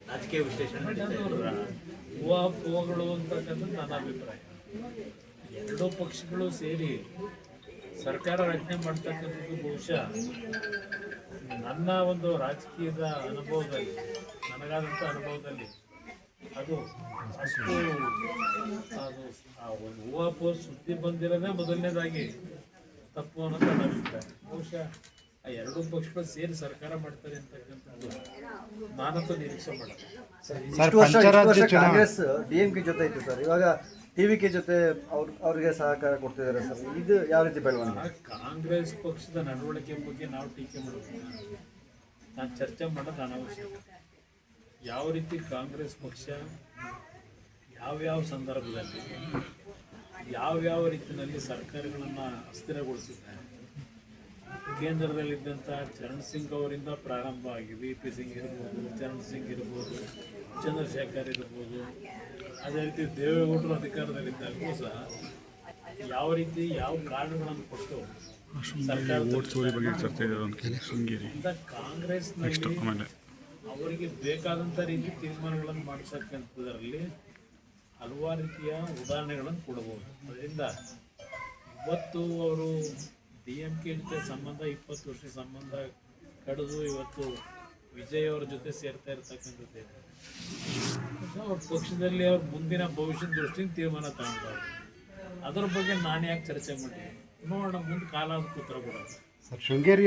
ರಾಜಕೀಯ ವಿಶ್ಲೇಷಣೆ ಊಹಾಪೋಹಗಳು ಅಂತಕ್ಕಂಥದ್ದು ನನ್ನ ಅಭಿಪ್ರಾಯ. ಎರಡೂ ಪಕ್ಷಗಳು ಸೇರಿ ಸರ್ಕಾರ ರಚನೆ ಮಾಡ್ತಕ್ಕಂಥದ್ದು ಬಹುಶಃ ನನ್ನ ಒಂದು ರಾಜಕೀಯದ ಅನುಭವದಲ್ಲಿ, ನನಗಾದಂಥ ಅನುಭವದಲ್ಲಿ ಅದು ಅಷ್ಟು ಅದು ಆ ಒಂದು ಊಹಾಪೋಹ ಸುದ್ದಿ ಬಂದಿರೋದೇ ಮೊದಲನೇದಾಗಿ ತಪ್ಪು ಅನ್ನೋದು ನನ್ನ ಅಭಿಪ್ರಾಯ. ಬಹುಶಃ ಆ ಎರಡೂ ಪಕ್ಷಗಳು ಸೇರಿ ಸರ್ಕಾರ ಮಾಡ್ತಾರೆ ಅಂತಕ್ಕಂಥದ್ದು ನಾನಂತೂ ನಿರೀಕ್ಷೆ ಮಾಡ್ತೀನಿ. ಕಾಂಗ್ರೆಸ್ DMK ಜೊತೆ ಇತ್ತು ಸರ್, ಇವಾಗ TVK ಜೊತೆ ಅವ್ರಿಗೆ ಸಹಕಾರ ಕೊಡ್ತಿದ್ದಾರೆ ಸರ್, ಇದು ಯಾವ ರೀತಿ ಬೆಳವಣಿಗೆ? ಕಾಂಗ್ರೆಸ್ ಪಕ್ಷದ ನಡವಳಿಕೆ ಬಗ್ಗೆ ನಾವು ಟೀಕೆ ಮಾಡಬೇಕು, ನಾನು ಚರ್ಚೆ ಮಾಡೋದು ಅನಾವಶ್ಯಕ. ಯಾವ ರೀತಿ ಕಾಂಗ್ರೆಸ್ ಪಕ್ಷ ಯಾವ್ಯಾವ ಸಂದರ್ಭದಲ್ಲಿ ಯಾವ್ಯಾವ ರೀತಿಯಲ್ಲಿ ಸರ್ಕಾರಗಳನ್ನು ಅಸ್ಥಿರಗೊಳಿಸಿದ್ದಾರೆ, ಕೇಂದ್ರದಲ್ಲಿದ್ದಂಥ ಚರಣ್ ಸಿಂಗ್ ಅವರಿಂದ ಪ್ರಾರಂಭ ಆಗಿ VP ಸಿಂಗ್ ಇರ್ಬೋದು, ಚರಣ್ ಸಿಂಗ್ ಇರ್ಬೋದು, ಚಂದ್ರಶೇಖರ್ ಇರ್ಬೋದು, ಅದೇ ರೀತಿ ದೇವೇಗೌಡರು ಅಧಿಕಾರದಲ್ಲಿದ್ದಾಗೂ ಸಹ ಯಾವ ರೀತಿ ಯಾವ ಕಾರಣಗಳನ್ನು ಕೊಟ್ಟು ಕಾಂಗ್ರೆಸ್ನಲ್ಲಿ ಅವರಿಗೆ ಬೇಕಾದಂಥ ರೀತಿ ತೀರ್ಮಾನಗಳನ್ನು ಮಾಡಿಸಕ್ಕಂಥದ್ರಲ್ಲಿ ಹಲವಾರು ರೀತಿಯ ಉದಾಹರಣೆಗಳನ್ನು ಕೊಡಬಹುದು. ಅದರಿಂದ ಇವತ್ತು ಅವರು DMK ಜೊತೆ ಸಂಬಂಧ 20 ವರ್ಷ ಸಂಬಂಧ ಕಡಿದು ಇವತ್ತು ವಿಜಯ್ ಅವರ ಜೊತೆ ಸೇರ್ತಾ ಇರ್ತಕ್ಕಂಥದ್ದೇ ಅವ್ರ ಪಕ್ಷದಲ್ಲಿ ಅವ್ರ ಮುಂದಿನ ಭವಿಷ್ಯದ ದೃಷ್ಟಿಯಿಂದ ತೀರ್ಮಾನ ತಗೊಂಡವ್ರು. ಅದರ ಬಗ್ಗೆ ನಾನು ಯಾಕೆ ಚರ್ಚೆ ಮಾಡಿ ನೋಡೋಣ, ಮುಂದೆ ಕಾಲ ಉತ್ತರ ಕೊಡೋದು. ಶೃಂಗೇರಿ